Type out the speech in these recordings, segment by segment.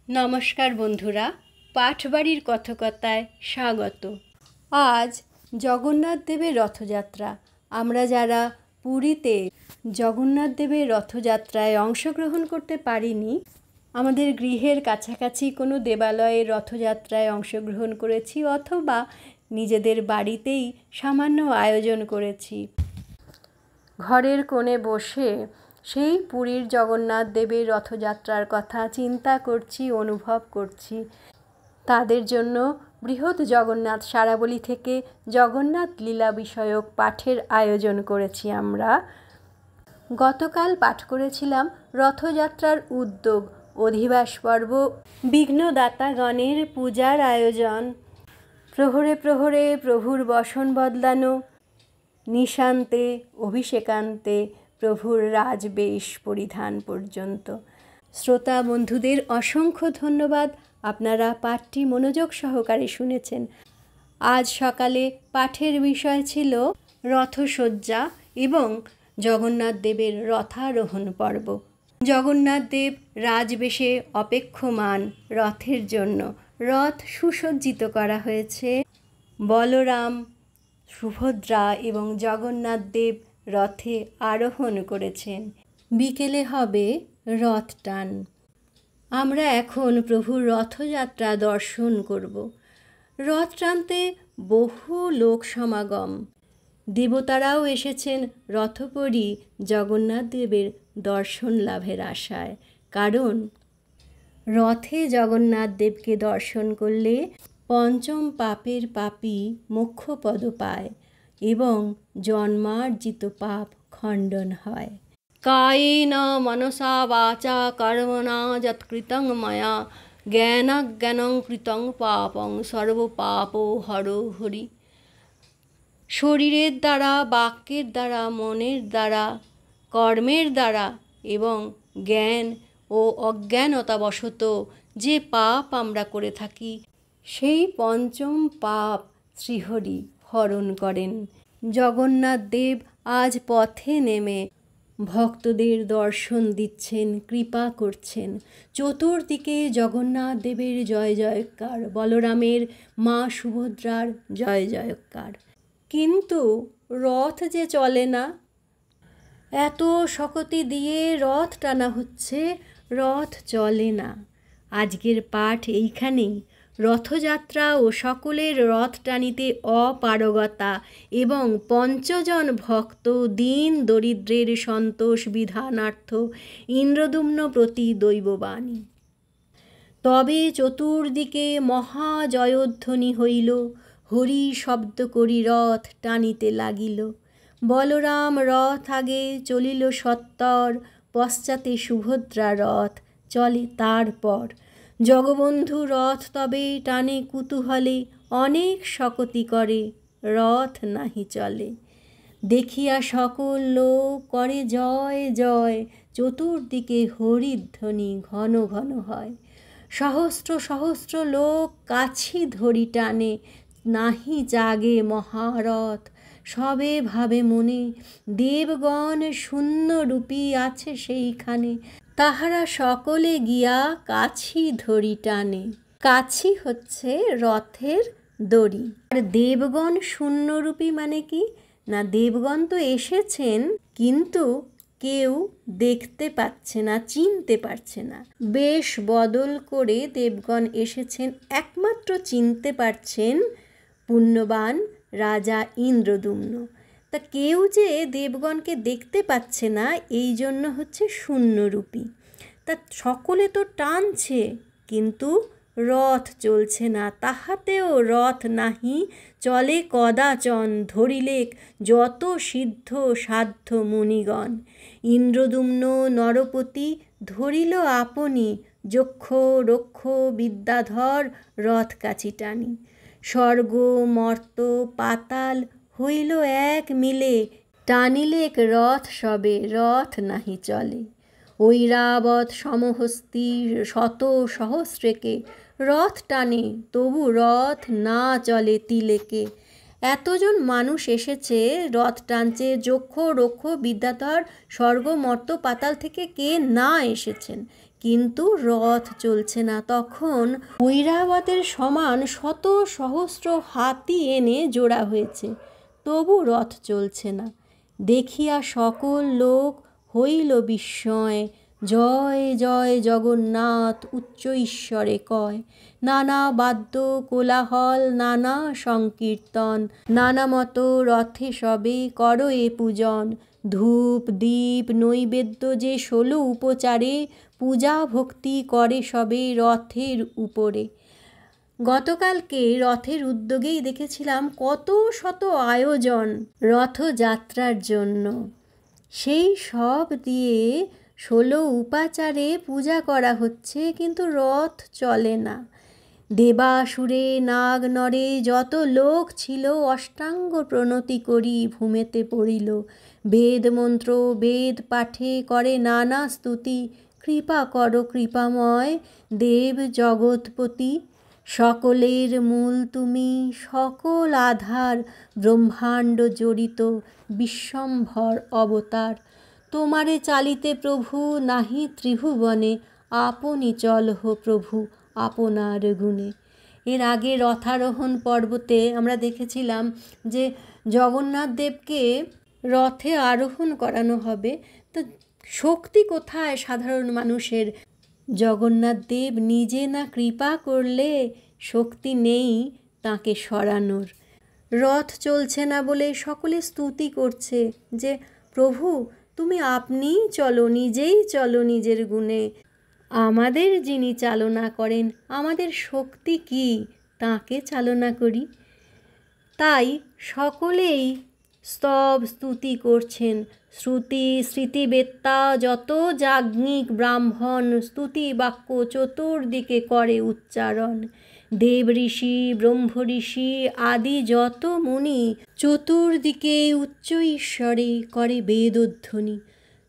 নমস্কার বন্ধুরা, পাঠবাড়ির কথকতায় স্বাগত। আজ জগন্নাথ দেবের রথযাত্রা। আমরা যারা পুরীতে জগন্নাথ দেবের রথযাত্রায় অংশগ্রহণ করতে পারিনি, আমাদের গৃহের কাছাকাছি কোনো দেবালয়ের রথযাত্রায় অংশগ্রহণ করেছি অথবা নিজেদের বাড়িতেই সামান্য আয়োজন করেছি। ঘরের কোণে বসে সেই পুরীর জগন্নাথ দেবের রথযাত্রার কথা চিন্তা করছি, অনুভব করছি। তাদের জন্য বৃহৎ জগন্নাথ সারাবলি থেকে জগন্নাথ লীলা বিষয়ক পাঠের আয়োজন করেছি আমরা। গতকাল পাঠ করেছিলাম রথযাত্রার উদ্যোগ, অধিবাস পর্ব, বিঘ্নদাতাগণের পূজার আয়োজন, প্রহরে প্রহরে প্রভুর বসন বদলানো, নিশান্তে অভিষেকান্তে প্রভুর রাজবেশ পরিধান পর্যন্ত। শ্রোতা বন্ধুদের অসংখ্য ধন্যবাদ, আপনারা পাঠটি মনোযোগ সহকারে শুনেছেন। আজ সকালে পাঠের বিষয় ছিল রথসজ্জা এবং জগন্নাথ দেবের রথারোহণ পর্ব। জগন্নাথ দেব রাজবেশে অপেক্ষমান রথের জন্য। রথ সুসজ্জিত করা হয়েছে। বলরাম, সুভদ্রা এবং জগন্নাথ দেব রথে আরোহণ করেছেন। বিকেলে হবে রথ টান। আমরা এখন প্রভুর রথযাত্রা দর্শন করব। রথ টানতে বহু লোক সমাগম। দেবতারাও এসেছেন রথপরি জগন্নাথ দেবের দর্শন লাভের আশায়। কারণ রথে জগন্নাথ দেবকে দর্শন করলে পঞ্চম পাপের পাপী মোক্ষপদ পায় এবং জন্মার্জিত পাপ খণ্ডন হয়। কায়েন মনসা বাচা কর্মণা যৎকৃতং ময়া জ্ঞানাজ্ঞানং কৃতং পাপং সর্বপাপ হরো হরি। শরীরের দ্বারা, বাক্যের দ্বারা, মনের দ্বারা, কর্মের দ্বারা এবং জ্ঞান ও অজ্ঞানতাবশত যে পাপ আমরা করে থাকি, সেই পঞ্চম পাপ শ্রীহরি হরণ করেন। জগন্নাথ দেব আজ পথে নেমে ভক্তদের দর্শন দিচ্ছেন, কৃপা করছেন। চতুর্দিকে জগন্নাথ দেবের জয় জয়কার, বলরামের, মা সুভদ্রার জয় জয়কার। কিন্তু রথ যে চলে না। এত শকতি দিয়ে রথ টানা হচ্ছে, রথ চলে না। আজকের পাঠ এইখানেই। রথযাত্রা ও সকলের রথ টানিতে অপারগতা এবং পঞ্চজন ভক্ত দীন দরিদ্রের সন্তোষ বিধানার্থ ইন্দ্রদ্যুম্ন প্রতি দৈববাণী। তবে চতুর্দিকে মহাজয়ধ্বনি হইল, হরি শব্দ করি রথ টানিতে লাগিল। বলরাম রথ আগে চলিল সত্বর, পশ্চাতে সুভদ্রা রথ চলে তারপর। জগবন্ধু রথ তবে টানে কুতূহলে, অনেক শকতি করে রথ নাহি চলে। দেখিয়া সকল লোক করে জয় জয়, চতুর্দিকে হরিধ্বনি ঘন ঘন হয়। সহস্র সহস্র লোক কাছি ধরি টানে, নাহি জাগে মহারথ সবে ভাবে মনে। দেবগণ শূন্যরূপী আছে সেইখানে, তাহারা সকলে গিয়া কাছি ধরি টানে। কাছি হচ্ছে রথের দড়ি। আর দেবগণ শূন্যরূপী মানে কি না, দেবগণ তো এসেছেন কিন্তু কেউ দেখতে পাচ্ছে না, চিনতে পারছে না। বেশ বদল করে দেবগণ এসেছেন, একমাত্র চিনতে পারছেন পুণ্যবান রাজা ইন্দ্রদ্যুম্ন। তা কেউ যে দেবগণকে দেখতে পাচ্ছে না, এই জন্য হচ্ছে শূন্যরূপী। তা সকলে তো টানছে কিন্তু রথ চলছে না। তাহাতেও রথ নাহি চলে কদাচন, ধরিলেক যত সিদ্ধ সাধ্য মুনিগণ। ইন্দ্রদ্যুম্ন নরপতি ধরিল আপনি, যক্ষ রক্ষ বিদ্যাধর রথ কাছি টানি। স্বর্গ মর্ত পাতাল হইল এক মিলে, টানিলেক রথ সবে রথ নাহি চলে। ঐরাবত সমহস্তি শত সহস্রেকে রথ টানে, তবু রথ না চলে তিলেকে। এতজন মানুষ এসেছে, রথ টানছে, যক্ষ রক্ষ বিদ্যাধর স্বর্গ মর্ত পাতাল থেকে কে না এসেছেন, কিন্তু রথ চলছে না। তখন ঐরাবতের সমান শত সহস্র হাতি এনে জোড়া হয়েছে, তবু রথ চলছে না। দেখিয়া সকল লোক হইল বিস্ময়, জয় জয় জগন্নাথ উচ্চ ঈশ্বরে কয়। নানা বাদ্য কোলাহল নানা সংকীর্তন, নানা মতো রথে সবে করো এ পূজন। ধূপ দীপ নৈবেদ্য যে 16 উপচারে, পূজা ভক্তি করে সবে রথের উপরে। গতকালকে রথের উদ্যোগেই দেখেছিলাম কত শত আয়োজন রথযাত্রার জন্য। সেই সব দিয়ে 16 উপাচারে পূজা করা হচ্ছে, কিন্তু রথ চলে না। দেবাসুরে নাগ নরে যত লোক ছিল অষ্টাঙ্গ প্রণতি করি ভূমেতে পড়িল। বেদ মন্ত্র বেদ পাঠে করে নানা স্তুতি, কৃপা করো কৃপাময় দেব জগৎপতি। সকলের মূল তুমি সকল আধার, ব্রহ্মাণ্ড জড়িত বিশ্বম্ভর অবতার। তোমারে চালিতে প্রভু নাহি ত্রিভুবনে, আপনি চলহ প্রভু আপনার গুণে। এর আগে রথারোহণ পর্বতে আমরা দেখেছিলাম যে জগন্নাথ দেবকে রথে আরোহণ করানো হবে। তো শক্তি কোথায় সাধারণ মানুষের? জগন্নাথ দেব নিজে না কৃপা করলে শক্তি নেই তাকে সরানোর। রথ চলছে না বলে সকলে স্তুতি করছে যে প্রভু তুমি আপনিই চলো, নিজেই চলো নিজের গুণে। আমাদের যিনি চালনা করেন, আমাদের শক্তি কি তাকে চালনা করি। তাই সকলেই স্তব স্তুতি করছেন। শ্রুতি স্মৃতিবেত্তা যত যাজ্ঞিক ব্রাহ্মণ স্তুতি বাক্য চতুর্দিকে করে উচ্চারণ। দেব ঋষি ব্রহ্ম ঋষি আদি যত মুনি চতুর্দিকে উচ্চ ঈশ্বরে করে বেদধ্বনি।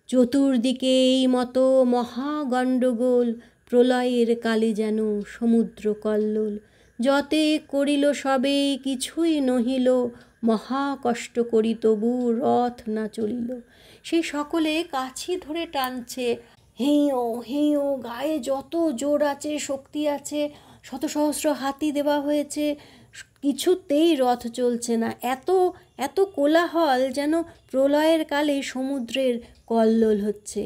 চতুর্দিকে এই মতো মহাগণ্ডগোল, প্রলয়ের কালে যেন সমুদ্র কল্লোল। যতে করিল সবে কিছুই নহিল, মহা কষ্ট করি তবু রথ না চলিল। সেই সকলে কাছি ধরে টানছে, হেঁয়ো হেঁয়ো, গায়ে যত জোর আছে শক্তি আছে, শত সহস্র হাতি দেওয়া হয়েছে, কিছুতেই রথ চলছে না। এত এত কোলাহল যেন প্রলয়ের কালে সমুদ্রের কল্লোল হচ্ছে,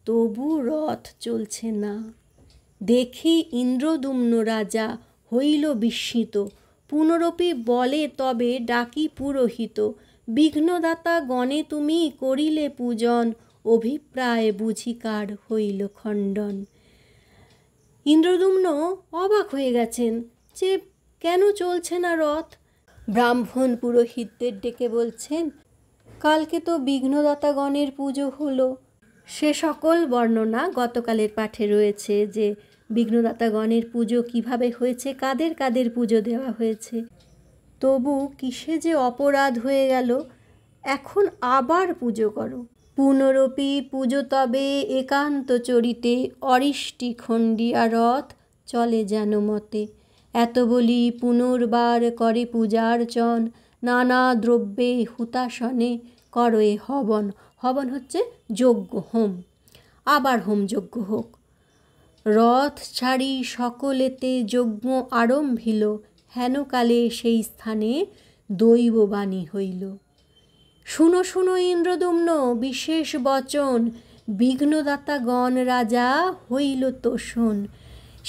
তবু রথ চলছে না। দেখি ইন্দ্রদ্যুম্ন রাজা হইল বিস্মিত, পুনরপি বলে তবে ডাকি পুরোহিত। বিঘ্নদাতা গণে তুমি করিলে পূজন, অভিপ্রায় বুঝিকার হইল খণ্ডন। ইন্দ্রদ্যুম্ন অবাক হয়ে গেছেন যে কেন চলছে না রথ। ব্রাহ্মণ পুরোহিতদের ডেকে বলছেন, কালকে তো বিঘ্নদাতাগণের পুজো হলো। সে সকল বর্ণনা গতকালের পাঠে রয়েছে যে বিঘ্নদাতাগণের পুজো কিভাবে হয়েছে, কাদের কাদের পুজো দেওয়া হয়েছে। তবু কিসে যে অপরাধ হয়ে গেল, এখন আবার পুজো করো। পুনরপি পুজো তবে একান্ত চরিতে, অরিষ্টি খণ্ডিয়া রথ চলে যেন মতে। এত বলি পুনর্বার করে পূজার্চন, নানা দ্রব্যে হুতাসনে করয়ে হবন। হবন হচ্ছে যজ্ঞ, হোম। আবার হোম যজ্ঞ হোক। রথ ছাড়ি সকলেতে যজ্ঞ আরম্ভিল, হেনকালে সেই স্থানে দৈববাণী হইল। শুনো শুনো ইন্দ্রদ্যুম্ন বিশেষ বচন, বিঘ্নদাতাগণ রাজা হইল তোষণ।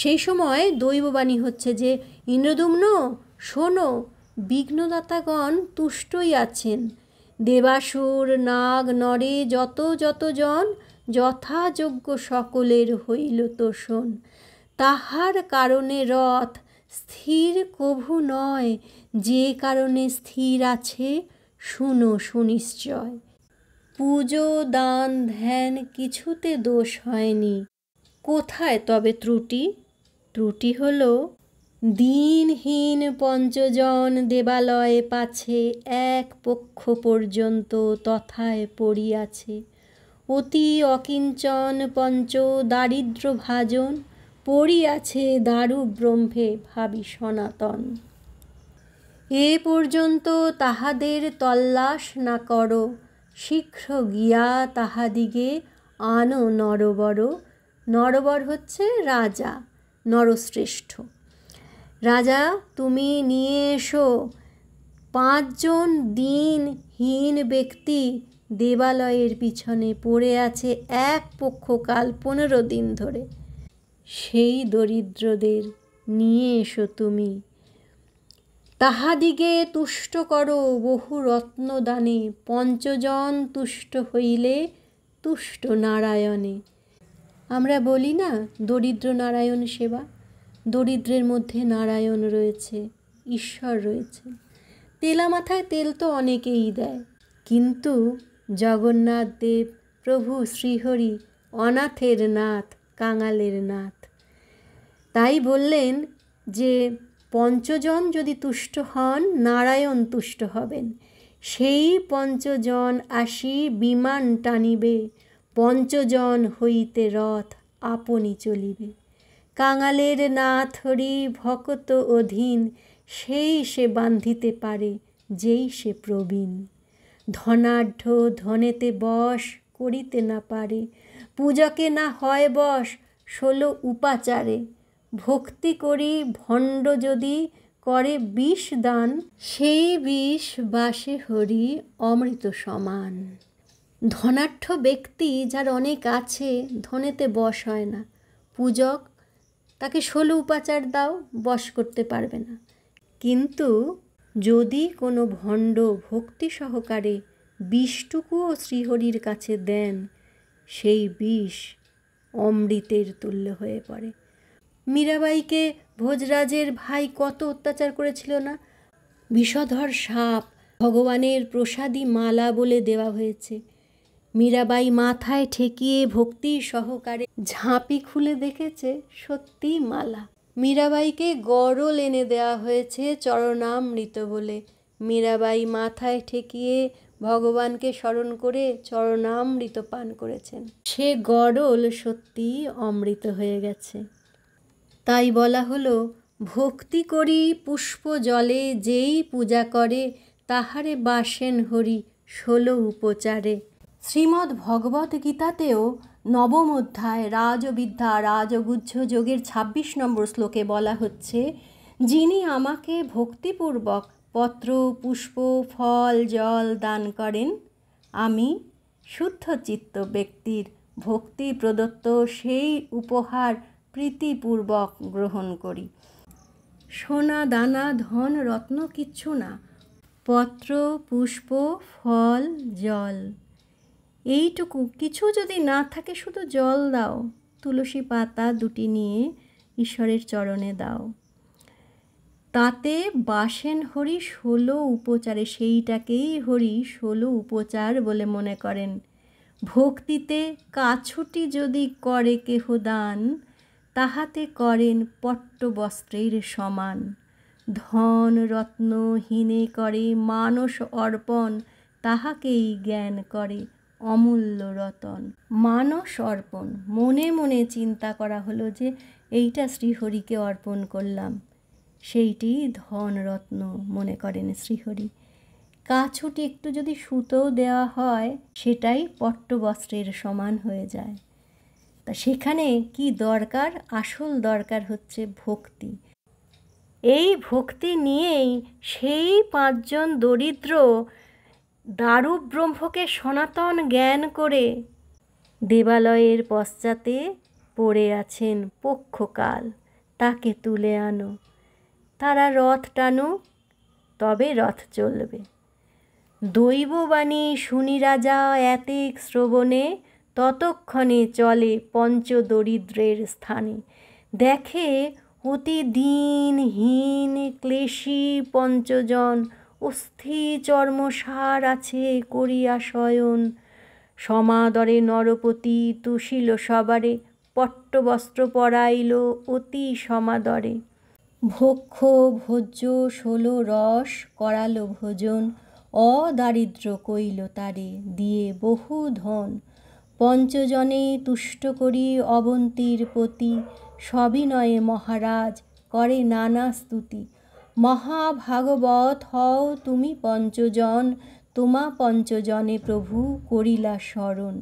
সেই সময় দৈববাণী হচ্ছে যে ইন্দ্রদ্যুম্ন শোনো, বিঘ্নদাতাগণ তুষ্টই আছেন। দেবাসুর নাগ নরে যত যত জন, যথাযোগ্য সকলের হইল তোষণ। তাহার কারণে রথ স্থির কভু নয়, যে কারণে স্থির আছে শুনো সুনিশ্চয়। পুজো দান ধ্যান কিছুতে দোষ হয়নি, কোথায় তবে ত্রুটি? ত্রুটি হল দিনহীন পঞ্চজন দেবালয়ে পাছে, এক পক্ষ পর্যন্ত তথায় পড়িয়াছে। অতি অকিঞ্চন পঞ্চ দারিদ্র ভাজন, পড়িয়াছে দারু ব্রহ্মে ভাবি সনাতন। এ পর্যন্ত তাহাদের তল্লাশ না করো, শীঘ্র গিয়া তাহাদিগে আনো নরবর। নরবর হচ্ছে রাজা, নরশ্রেষ্ঠ। রাজা তুমি নিয়ে এসো 5 জন দিনহীন ব্যক্তি দেবালয়ের পিছনে পড়ে আছে এক পক্ষকাল 15 দিন ধরে। সেই দরিদ্রদের নিয়ে এসো তুমি। তাহাদিগে তুষ্ট করো বহু রত্নদানে, 5 জন তুষ্ট হইলে তুষ্ট নারায়ণে। আমরা বলি না দরিদ্র নারায়ণ সেবা, দরিদ্রের মধ্যে নারায়ণ রয়েছে, ঈশ্বর রয়েছে। তেলা মাথায় তেল তো অনেকেই দেয়, কিন্তু জগন্নাথ দেব প্রভু শ্রীহরি অনাথের নাথ, কাঙালের নাথ। তাই বললেন যে 5 জন যদি তুষ্ট হন, নারায়ণ তুষ্ট হবেন। সেই 5 জন আসি বিমান টানিবে, 5 জন হইতে রথ আপনি চলিবে। কাঙালের নাথ হরি ভকত অধীন, সেই সে বান্ধিতে পারে যেই সে প্রবীণ। ধনাঢ্য ধনেতে বশ করিতে না পারে, পূজকে না হয় বশ 16 উপাচারে। ভক্তি করি ভণ্ড যদি করে 20 দান, সেই 20 বাসে হরি অমৃত সমান। ধনাঢ্য ব্যক্তি যার অনেক আছে, ধনেতে বশ হয় না। পূজক তাকে 16 উপাচার দাও, বশ করতে পারবে না। কিন্তু যদি কোনো ভণ্ড ভক্তি সহকারে 20টুকুও শ্রীহরির কাছে দেন, সেই 20 অমৃতের তুল্য হয়ে পড়ে। মীরাবাইকে ভোজরাজের ভাই কত অত্যাচার করেছিল না? বিষধর সাপ ভগবানের প্রসাদী মালা বলে দেওয়া হয়েছে। মীরাবাই মাথায় ঠেকিয়ে ভক্তি সহকারে ঝাঁপি খুলে দেখেছে সত্যি মালা। মীরাবাইকে গরল এনে দেওয়া হয়েছে চরণামৃত বলে। মীরাবাই মাথায় ঠেকিয়ে ভগবানকে স্মরণ করে চরণামৃত পান করেছেন। সে গরল সত্যি অমৃত হয়ে গেছে। তাই বলা হলো, ভক্তি করি পুষ্প জলে যেই পূজা করে, তাহারে বাসেন হরি 16 উপচারে। শ্রীমদ্ ভগবত গীতাতেও 9ম অধ্যায় রাজবিদ্যা রাজগুহ্য যোগের 26 নম্বর শ্লোকে বলা হচ্ছে, যিনি আমাকে ভক্তিপূর্বক পত্র পুষ্প ফল জল দান করেন, আমি শুদ্ধচিত্ত ব্যক্তির ভক্তি প্রদত্ত সেই উপহার প্রীতিপূর্বক গ্রহণ করি। সোনা দানা ধন রত্ন কিচ্ছু না, পত্র পুষ্প ফল জল, এইটুকু কিছু যদি না থাকে, শুধু জল দাও, তুলসী পাতা 2টি নিয়ে ঈশ্বরের চরণে দাও, তাতে বাসেন হরি 16 উপচারে। সেইটাকেই হরি 16 উপচার বলে মনে করেন। ভক্তিতে কাছুটি যদি করে কেহ দান, তাহাতে করেন পট্টবস্ত্রের সমান। ধন রত্ন হীনে করে মানস অর্পণ, তাহাকেই জ্ঞান করে অমূল্য রতন। মানস অর্পণ, মনে মনে চিন্তা করা হলো যে এইটা শ্রীহরিকে অর্পণ করলাম, সেইটি ধন রত্ন মনে করেন শ্রীহরি। কাছুটি একটু যদি সুতোও দেওয়া হয়, সেটাই পট্টবস্ত্রের সমান হয়ে যায়। তা সেখানে কি দরকার? আসল দরকার হচ্ছে ভক্তি। এই ভক্তি নিয়েই সেই 5 জন দরিদ্র দারু ব্রহ্মকে সনাতন জ্ঞান করে দেবালয়ের পশ্চাতে পড়ে আছেন পক্ষকাল, তাকে তুলে আনো। তারা রথ টানুক, তবে রথ চলবে। দৈববাণী শুনি রাজা এতেক শ্রবণে, ততক্ষণে চলে পঞ্চদরিদ্রের স্থানে। দেখে অতি দীনহীন ক্লেশী 5 জন, অস্থি চর্মসার আছে করিয়া শয়ন। সমাদরে নরপতি তুষিল সবারে, পট্টবস্ত্র পরাইল অতি সমাদরে। ভক্ষ ভোজ্য 16 রস করালো ভোজন, অদারিদ্র কইল তারে দিয়ে বহু ধন। 5 জনে তুষ্ট করি অবন্তীর পতি, সবিনয়ে মহারাজ করে নানা স্তুতি। মহাভাগবত হও তুমি 5 জন, তোমা 5 জনে প্রভু করিলা শরণ।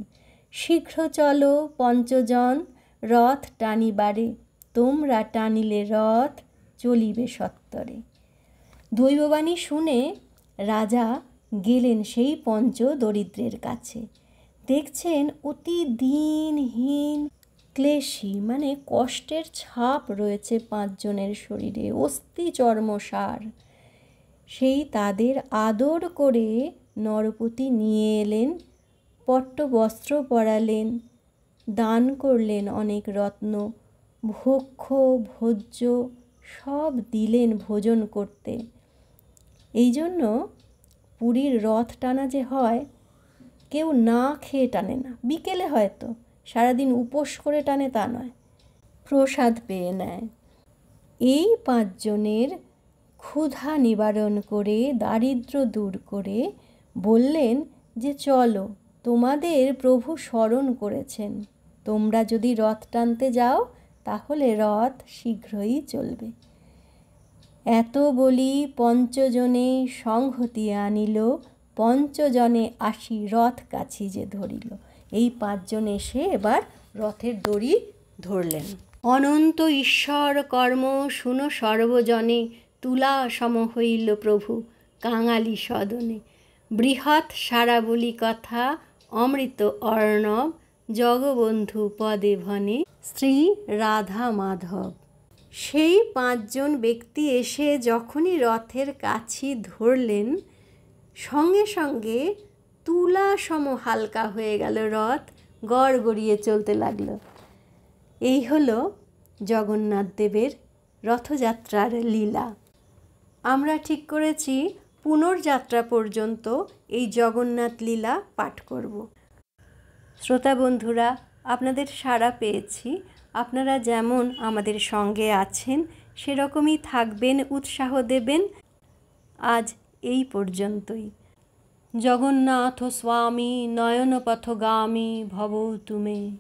শীঘ্র চলো 5 জন, রথ টানিবারে, তোমরা টানিলে রথ চলিবে সত্তরে। দৈববাণী শুনে রাজা গেলেন সেই পঞ্চ দরিদ্রের কাছে। দেখছেন অতি দিনহীন, ক্লেশী, মানে কষ্টের ছাপ রয়েছে পাঁচজনের শরীরে, অস্থি চর্মসার। সেই তাদের আদর করে নরপতি নিয়ে এলেন, পট্টবস্ত্র পরালেন, দান করলেন অনেক রত্ন, ভক্ষ ভোজ্য সব দিলেন ভোজন করতে। এই জন্য পুরীর রথ টানা যে হয়, কেউ না খেয়ে টানে না, বিকেলে হয়তো, সারাদিন উপোস করে টানে তা নয়, প্রসাদ পেয়ে নেয়। এই পাঁচজনের ক্ষুধা নিবারণ করে, দারিদ্র্য দূর করে বললেন যে চলো, তোমাদের প্রভু স্মরণ করেছেন, তোমরা যদি রথ টানতে যাও তাহলে রথ শীঘ্রই চলবে। এত বলি পঞ্চজনে সংহতি আনিল, পঞ্চজনে আসি রথ কাছি যে ধরিল। এই পাঁচজন এসে এবার রথের দড়ি ধরলেন। অনন্ত ঈশ্বর কর্ম শুনো সর্বজনে, তুলা সম হইল প্রভু কাঙালি সদনে। বৃহৎ সারা বলি কথা অমৃত অর্ণব, জগবন্ধু পদে ভনে শ্রী রাধা মাধব। সেই পাঁচজন ব্যক্তি এসে যখনই রথের কাছি ধরলেন, সঙ্গে সঙ্গে তুলা সম হালকা হয়ে গেল রথ, গড়গড়িয়ে চলতে লাগলো। এই হলো জগন্নাথ দেবের রথযাত্রার লীলা। আমরা ঠিক করেছি পুনর্যাত্রা পর্যন্ত এই জগন্নাথ লীলা পাঠ করব। শ্রোতা বন্ধুরা, আপনাদের সাড়া পেয়েছি। আপনারা যেমন আমাদের সঙ্গে আছেন সেরকমই থাকবেন, উৎসাহ দেবেন। আজ এই পর্যন্তই। জগন্নাথ স্বামী নয়নপথগামী ভবতু মে।